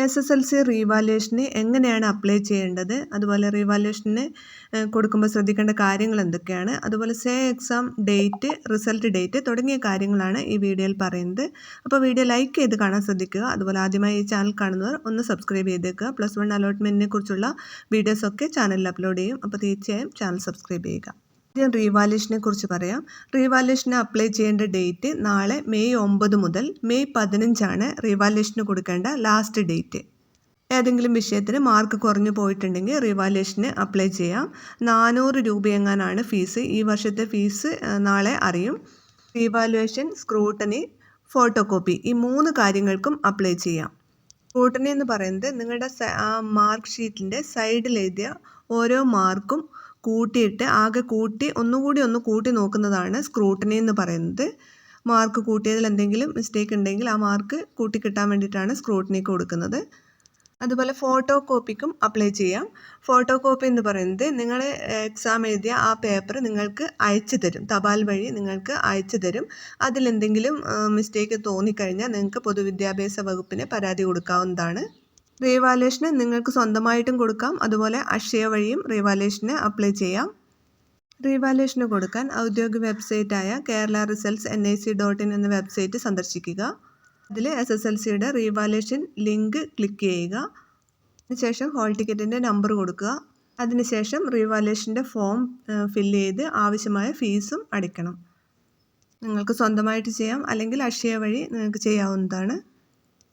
SSLC റീവാലുവേഷന് എങ്ങനെയാണ് apply ചെയ്യേണ്ടത്, അതുപോലെ റീവാലുവേഷന് കൊടുക്കുമ്പോൾ ശ്രദ്ധിക്കേണ്ട കാര്യങ്ങൾ എന്തൊക്കെയാണ്, അതുപോലെ say exam date, result date തുടങ്ങിയ കാര്യങ്ങളാണ് ഈ വീഡിയോയിൽ പറയുന്നത്. അപ്പോൾ വീഡിയോ ലൈക്ക് ചെയ്ത് കാണാൻ ശ്രദ്ധിക്കുക. അതുപോലെ ആദ്യമായി ഈ ചാനൽ കാണുന്നവർ ഒന്ന് സബ്സ്ക്രൈബ് ചെയ്തേക്കുക. +1 അലോട്ട്മെൻറ്റിനെ കുറിച്ചുള്ള വീഡിയോസൊക്കെ ചാനലിൽ അപ്ലോഡ് ചെയ്യും. അപ്പോൾ തീർച്ചയായും ചാനൽ സബ്സ്ക്രൈബ് ചെയ്യുക. ആദ്യം റീവാലുവേഷനെ കുറിച്ച് പറയാം. റീവാലുവേഷന് അപ്ലൈ ചെയ്യേണ്ട ഡേറ്റ് നാളെ മെയ് 9 മുതൽ മെയ് 15 റീവാലുവേഷന് കൊടുക്കേണ്ട ലാസ്റ്റ് ഡേറ്റ്. ഏതെങ്കിലും വിഷയത്തിന് മാർക്ക് കുറഞ്ഞു പോയിട്ടുണ്ടെങ്കിൽ റീവാലുവേഷന് അപ്ലൈ ചെയ്യാം. 400 രൂപയെങ്ങാനാണ് ഫീസ്. ഈ വർഷത്തെ ഫീസ് നാളെ അറിയും. റീവാലുവേഷൻ, സ്ക്രൂട്ടനി, ഫോട്ടോ കോപ്പി ഈ 3 കാര്യങ്ങൾക്കും അപ്ലൈ ചെയ്യാം. സ്ക്രൂട്ടനി എന്ന് പറയുന്നത് നിങ്ങളുടെ മാർക്ക് ഷീറ്റിൻ്റെ സൈഡിൽ എഴുതിയ ഓരോ മാർക്കും കൂട്ടിയിട്ട് ആകെ കൂട്ടി ഒന്ന് കൂട്ടി നോക്കുന്നതാണ് സ്ക്രൂട്ടനി എന്ന് പറയുന്നത്. മാർക്ക് കൂട്ടിയതിൽ എന്തെങ്കിലും മിസ്റ്റേക്ക് ഉണ്ടെങ്കിൽ ആ മാർക്ക് കൂട്ടി കിട്ടാൻ വേണ്ടിയിട്ടാണ് സ്ക്രൂട്ടനിക്ക് കൊടുക്കുന്നത്. അതുപോലെ ഫോട്ടോ കോപ്പിക്കും അപ്ലൈ ചെയ്യാം. ഫോട്ടോ കോപ്പി എന്ന് പറയുന്നത് നിങ്ങൾ എക്സാം എഴുതിയ ആ പേപ്പർ നിങ്ങൾക്ക് അയച്ചു തരും, തപാൽ വഴി നിങ്ങൾക്ക് അയച്ചു തരും. അതിലെന്തെങ്കിലും മിസ്റ്റേക്ക് തോന്നിക്കഴിഞ്ഞാൽ നിങ്ങൾക്ക് പൊതുവിദ്യാഭ്യാസ വകുപ്പിന് പരാതി കൊടുക്കാവുന്നതാണ്. റീവാലുവേഷന് നിങ്ങൾക്ക് സ്വന്തമായിട്ടും കൊടുക്കാം, അതുപോലെ അക്ഷയ വഴിയും റീവാലുവേഷന് അപ്ലൈ ചെയ്യാം. റീവാലുവേഷന് കൊടുക്കാൻ ഔദ്യോഗിക വെബ്സൈറ്റായ kerala-results.nic.in എന്ന വെബ്സൈറ്റ് സന്ദർശിക്കുക. അതിൽ SSLCയുടെ റീവാലുവേഷൻ ലിങ്ക് ക്ലിക്ക് ചെയ്യുക. അതിനുശേഷം ഹോൾ ടിക്കറ്റിൻ്റെ നമ്പർ കൊടുക്കുക. അതിനുശേഷം റീവാലുവേഷൻ്റെ ഫോം ഫില്ല് ചെയ്ത് ആവശ്യമായ ഫീസും അടയ്ക്കണം. നിങ്ങൾക്ക് സ്വന്തമായിട്ട് ചെയ്യാം, അല്ലെങ്കിൽ അക്ഷയ വഴി നിങ്ങൾക്ക് ചെയ്യാവുന്നതാണ്.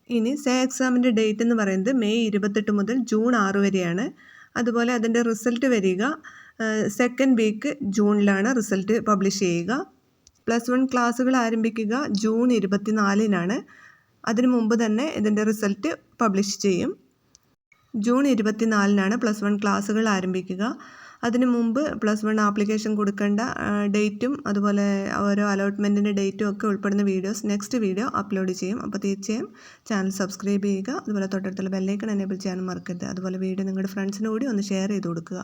ഇനി സേ എക്സാമിൻ്റെ ഡേറ്റ് എന്ന് പറയുന്നത് മെയ് 28 മുതൽ ജൂൺ 6 വരെയാണ്. അതുപോലെ അതിൻ്റെ റിസൾട്ട് വരിക സെക്കൻഡ് വീക്ക് ജൂണിലാണ് റിസൾട്ട് പബ്ലിഷ് ചെയ്യുക. +1 ക്ലാസ്സുകൾ ആരംഭിക്കുക ജൂൺ 24-നാണ്. അതിനു മുമ്പ് തന്നെ ഇതിൻ്റെ റിസൾട്ട് പബ്ലിഷ് ചെയ്യും. ജൂൺ 24-നാണ് +1 ക്ലാസ്സുകൾ ആരംഭിക്കുക. അതിനു മുമ്പ് +1 ആപ്ലിക്കേഷൻ കൊടുക്കേണ്ട ഡേറ്റും അതുപോലെ ഓരോ അലോട്ട്മെൻറ്റിൻ്റെ ഡേറ്റും ഒക്കെ ഉൾപ്പെടുന്ന വീഡിയോസ് നെക്സ്റ്റ് വീഡിയോ അപ്ലോഡ് ചെയ്യും. അപ്പോൾ തീർച്ചയായും ചാനൽ സബ്സ്ക്രൈബ് ചെയ്യുക. അതുപോലെ തൊട്ടടുത്തുള്ള ബെല്ലൈക്കൺ എനേബിൾ ചെയ്യാനും മറക്കരുത്. അതുപോലെ വീഡിയോ നിങ്ങളുടെ ഫ്രണ്ട്സിന് കൂടി ഒന്ന് ഷെയർ ചെയ്ത് കൊടുക്കുക.